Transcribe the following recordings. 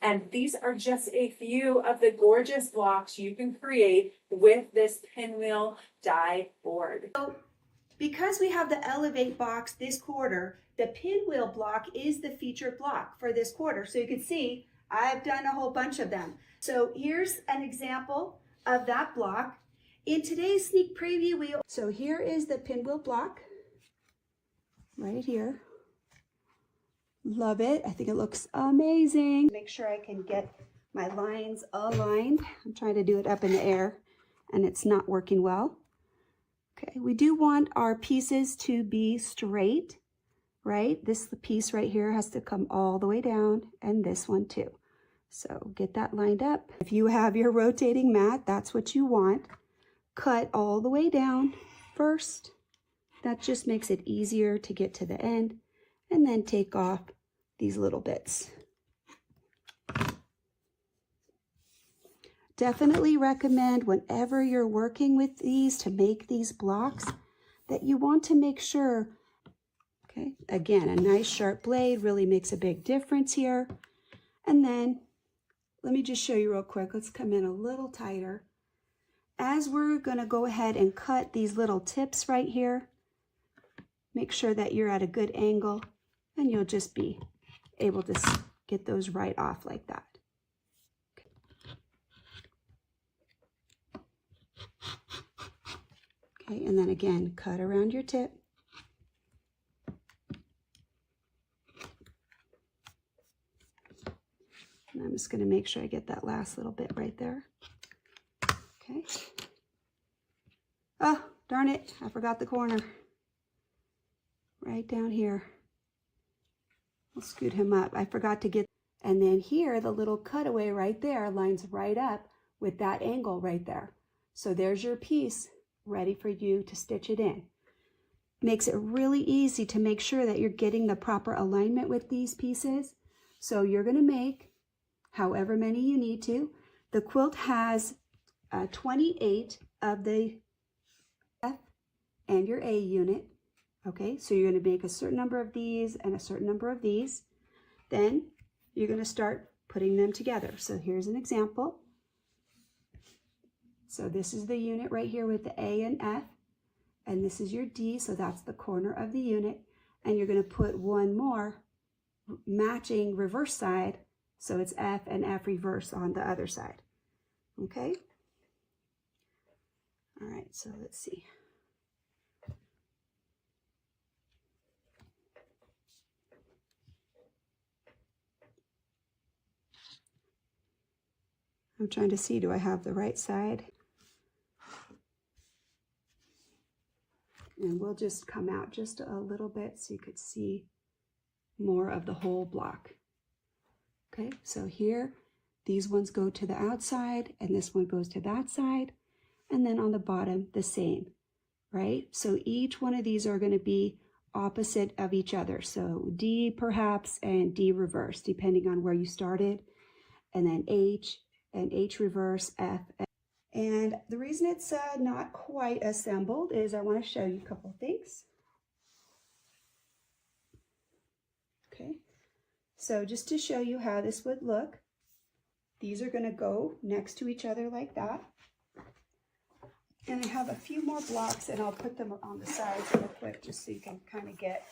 And these are just a few of the gorgeous blocks you can create with this Pinwheel Die board. So because we have the Elevate box this quarter, the Pinwheel block is the featured block for this quarter. So you can see I've done a whole bunch of them. So here's an example of that block. In today's sneak preview, so here is the Pinwheel block right here. Love it. I think it looks amazing. Make sure I can get my lines aligned. I'm trying to do it up in the air and it's not working well. Okay, we do want our pieces to be straight, right? This piece right here has to come all the way down, and this one too. So get that lined up. If you have your rotating mat, that's what you want. Cut all the way down first. That just makes it easier to get to the end, and then take off these little bits. Definitely recommend whenever you're working with these to make these blocks that you want to make sure, okay, again, a nice sharp blade really makes a big difference here. And then let me just show you real quick. Let's come in a little tighter. As we're gonna go ahead and cut these little tips right here, make sure that you're at a good angle and you'll just be able to get those right off like that. Okay, and then again, cut around your tip. And I'm just going to make sure I get that last little bit right there. Okay. Oh, darn it, I forgot the corner. Right down here. I'll scoot him up. I forgot to get, and then here, the little cutaway right there lines right up with that angle right there. So there's your piece ready for you to stitch it in. Makes it really easy to make sure that you're getting the proper alignment with these pieces. So you're going to make however many you need to. The quilt has 28 of the F and your A unit. Okay, so you're going to make a certain number of these and a certain number of these. Then you're going to start putting them together. So here's an example. So this is the unit right here with the A and F, and this is your D, so that's the corner of the unit, and you're going to put one more matching reverse side, so it's F and F reverse on the other side. Okay? All right, so let's see. I'm trying to see, do I have the right side? And we'll just come out just a little bit so you could see more of the whole block. Okay, so here, these ones go to the outside and this one goes to that side. And then on the bottom, the same, right? So each one of these are going to be opposite of each other. So D perhaps and D reverse, depending on where you started. And then H and H reverse, F. And the reason it's not quite assembled is I want to show you a couple of things. Okay, so just to show you how this would look, these are going to go next to each other like that. And I have a few more blocks and I'll put them on the sides real quick just so you can kind of get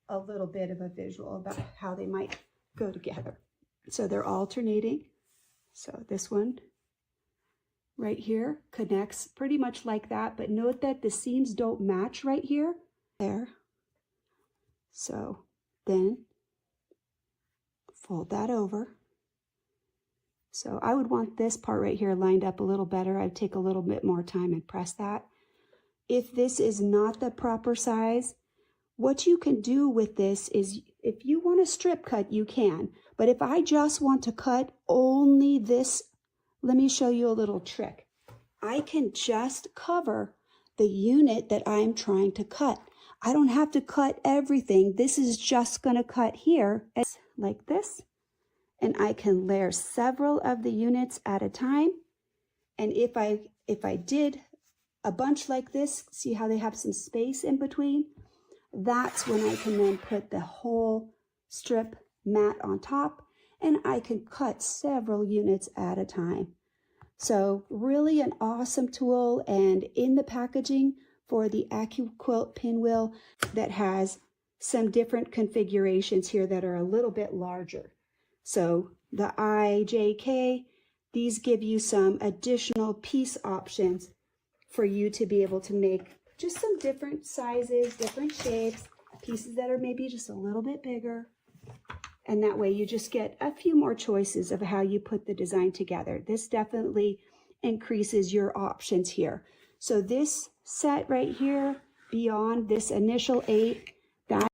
a little bit of a visual about how they might go together. So they're alternating. So this one right here connects pretty much like that, but note that the seams don't match right here. There. So then fold that over. So I would want this part right here lined up a little better. I'd take a little bit more time and press that. If this is not the proper size, what you can do with this is if you want to strip cut, you can. But if I just want to cut only this, let me show you a little trick. I can just cover the unit that I'm trying to cut. I don't have to cut everything. This is just going to cut here like this. And I can layer several of the units at a time. And if I did a bunch like this, see how they have some space in between? That's when I can then put the whole strip mat on top. and I can cut several units at a time. So really an awesome tool, and in the packaging for the Accuquilt pinwheel that has some different configurations here that are a little bit larger. So the IJK, these give you some additional piece options for you to be able to make just some different sizes, different shapes, pieces that are maybe just a little bit bigger. And that way you just get a few more choices of how you put the design together. This definitely increases your options here. So this set right here, beyond this initial 8, that